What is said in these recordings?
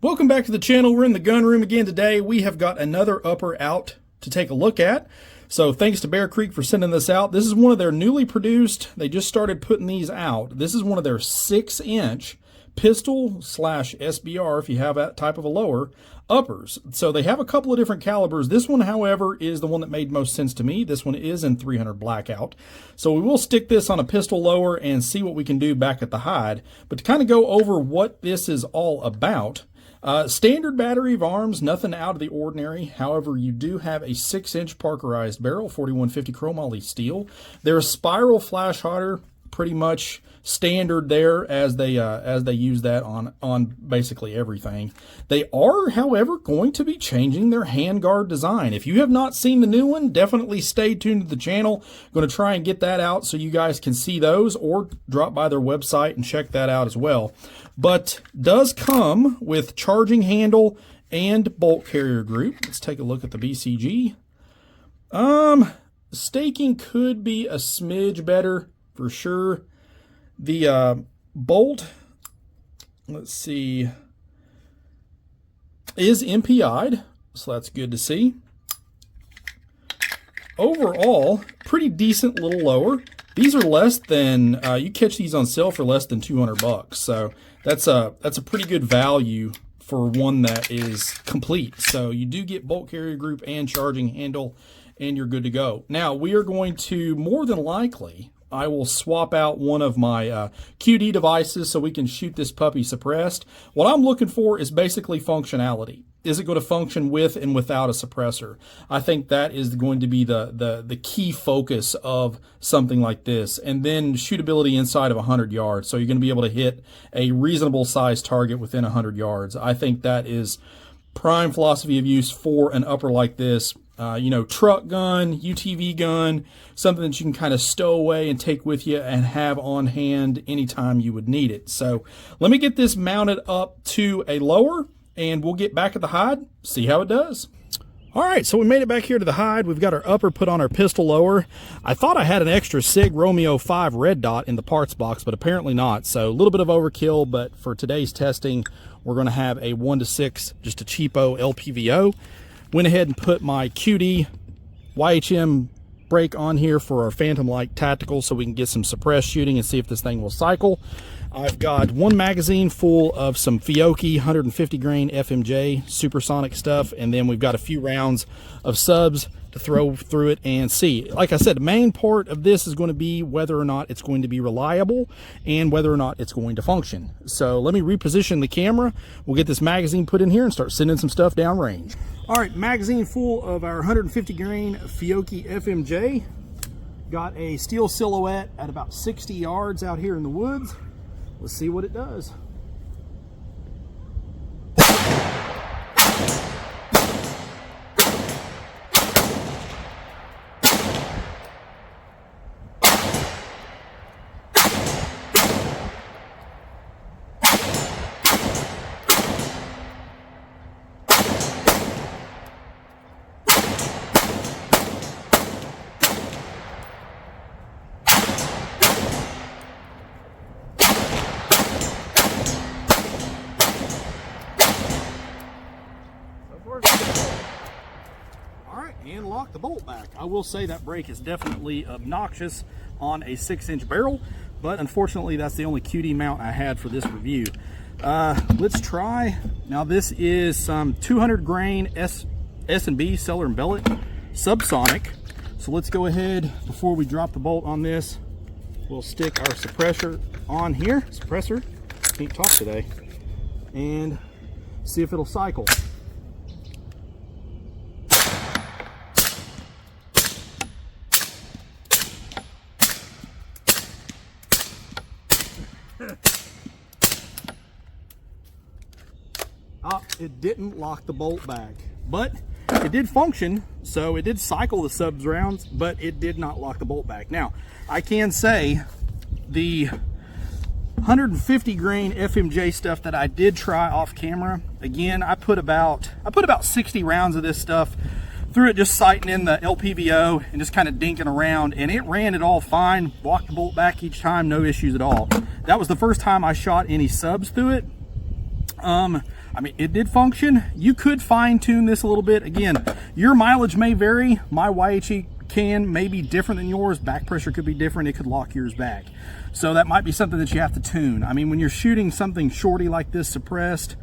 Welcome back to the channel. We're in the gun room again today. We have got another upper out to take a look at. So thanks to Bear Creek for sending this out. This is one of their newly produced, they just started putting these out. This is one of their 6-inch pistol slash SBR, if you have that type of a lower, uppers. So they have a couple of different calibers. This one, however, is the one that made most sense to me. This one is in 300 blackout. So we will stick this on a pistol lower and see what we can do back at the hide. But to kind of go over what this is all about, standard battery of arms, nothing out of the ordinary. However, you do have a 6-inch Parkerized barrel, 4150 chromoly steel. Their spiral flash hider, pretty much standard there as they use that on basically everything. They are, however, going to be changing their handguard design. If you have not seen the new one, definitely stay tuned to the channel. I'm going to try and get that out so you guys can see those, or drop by their website and check that out as well. But does come with charging handle and bolt carrier group. Let's take a look at the BCG. Staking could be a smidge better for sure. The bolt, let's see, is MPI'd, so that's good to see. Overall, pretty decent little lower. These are less than, you catch these on sale for less than 200 bucks. So that's a pretty good value for one that is complete. So you do get bolt carrier group and charging handle, and you're good to go. Now, we are going to, more than likely, I will swap out one of my QD devices so we can shoot this puppy suppressed. What I'm looking for is basically functionality. Is it going to function with and without a suppressor? I think that is going to be the key focus of something like this. And then shootability inside of 100 yards. So you're going to be able to hit a reasonable size target within 100 yards. I think that is prime philosophy of use for an upper like this. You know, truck gun, UTV gun, something that you can kind of stow away and take with you and have on hand anytime you would need it. So let me get this mounted up to a lower and we'll get back at the hide, see how it does. All right, so we made it back here to the hide. We've got our upper put on our pistol lower. I thought I had an extra SIG Romeo 5 red dot in the parts box, but apparently not. So a little bit of overkill, but for today's testing, we're going to have a 1-to-6, just a cheapo LPVO. Went ahead and put my QD YHM brake on here for our Phantom Light Tactical so we can get some suppressed shooting and see if this thing will cycle. I've got one magazine full of some Fiocchi 150 grain FMJ supersonic stuff, and then we've got a few rounds of subs to throw through it and see. Like I said, the main part of this is going to be whether or not it's going to be reliable and whether or not it's going to function. So let me reposition the camera. We'll get this magazine put in here and start sending some stuff downrange. All right, magazine full of our 150 grain Fiocchi FMJ. Got a steel silhouette at about 60 yards out here in the woods. Let's see what it does. And lock the bolt back. I will say that brake is definitely obnoxious on a 6-inch barrel, but unfortunately that's the only QD mount I had for this review. Let's try. Now this is some 200 grain S&B Cellar and Bellet subsonic. So let's go ahead, before we drop the bolt on this, we'll stick our suppressor on here. Suppressor, can't talk today. And see if it'll cycle. It didn't lock the bolt back, but it did function. So it did cycle the subs rounds, but it did not lock the bolt back. Now I can say the 150 grain FMJ stuff that I did try off camera, again, I put about 60 rounds of this stuff through it, just sighting in the LPVO and just kind of dinking around, and it ran it all fine, walked the bolt back each time, no issues at all. That was the first time I shot any subs through it. I mean, it did function. You could fine tune this a little bit. Again, your mileage may vary. My YHE can may be different than yours. Back pressure could be different. It could lock yours back. So that might be something that you have to tune. I mean, when you're shooting something shorty like this suppressed,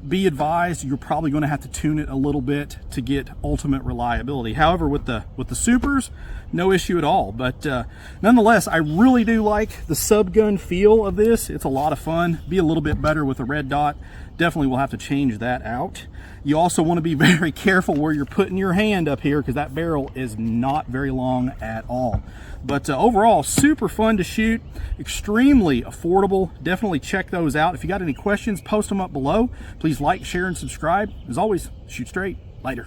be advised you're probably going to have to tune it a little bit to get ultimate reliability. However, with the supers, no issue at all. But nonetheless, I really do like the subgun feel of this. It's a lot of fun. Be a little bit better with a red dot. Definitely will have to change that out. You also want to be very careful where you're putting your hand up here, because that barrel is not very long at all. But overall, super fun to shoot, extremely affordable. Definitely check those out. If you got any questions, post them up below. Please like, share, and subscribe. As always, shoot straight. Later.